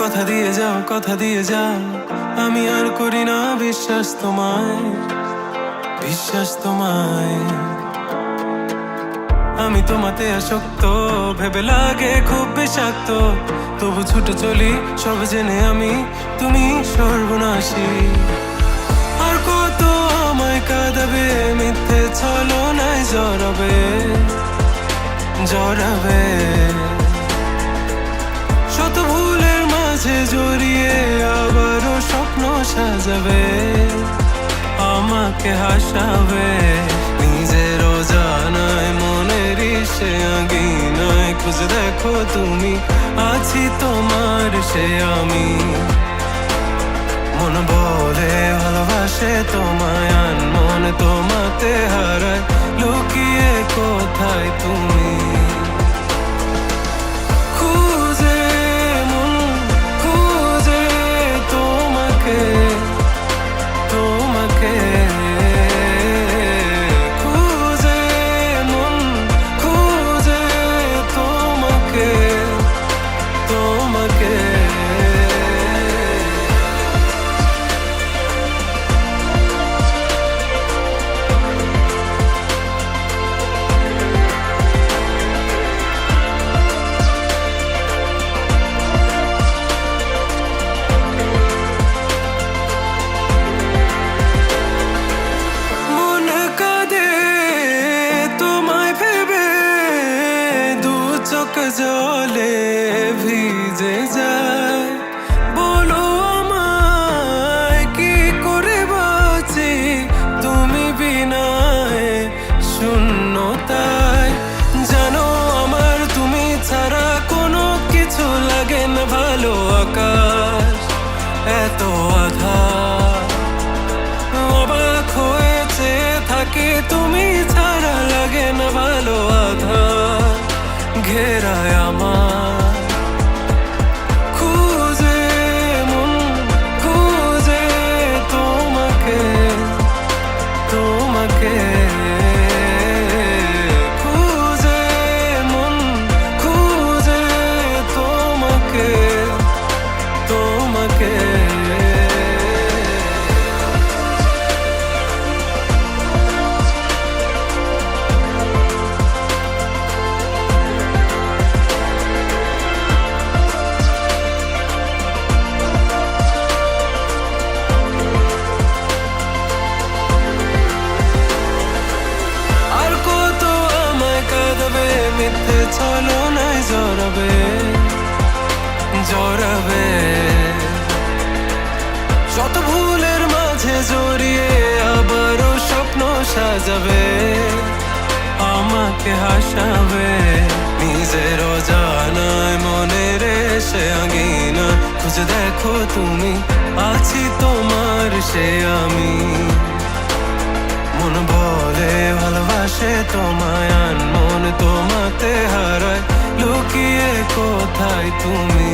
কথা দিয়ে যাও, আমি আর করি না বিশ্বাস তোমায়। আমি তোমাতে আসক্ত, ভেবে লাগে খুব বিষাক্ত, তবু ছুটে চলি সব জেনে আমি তুমি সর্বনাশী। আর কত আমায় কাঁদাবে, মিথ্যে ছলনায় জড়াবে। শত ভুলের মাঝে জড়িয়ে আবারও স্বপ্ন সাজাবে, আমাকে হাসাবে। নিজেরও জানায় মনের সে আঙিনায়, খুঁজে দেখো তুমি আছি তোমার সে আমি। মন বলে ভালোবাসে তোমায়, মন তোমাতে হারায়, লুকিয়ে কোথায় তুমি। জলে ভিজে যায়, বলো আমায় কি করে বাঁচি তুমি বিনায় শূন্যতায়। জানো আমার তুমি ছাড়া কোনো কিছু লাগে না ভালো, আকাশ এত আধার। অবাক হয়েছে থাকি তুমি ছাড়া, লাগে না ভালো, আধার ঘেরায় আমার। মন খুঁজে তোমাকে মন খুঁজে তোমাকে। মিথ্যে ছলনায় জড়াবে। শত ভুলের মাঝে জড়িয়ে আবারও স্বপ্ন সাজাবে, আমাকে হাসাবে। নিজেরও জানায় মনের সে আঙিনা, খুঁজে দেখো তুমি আছি তোমার সে আমি। মন বলে ভালোবাসে তোমায়, মন তোমাতে হারায়, লুকিয়ে কোথায় তুমি।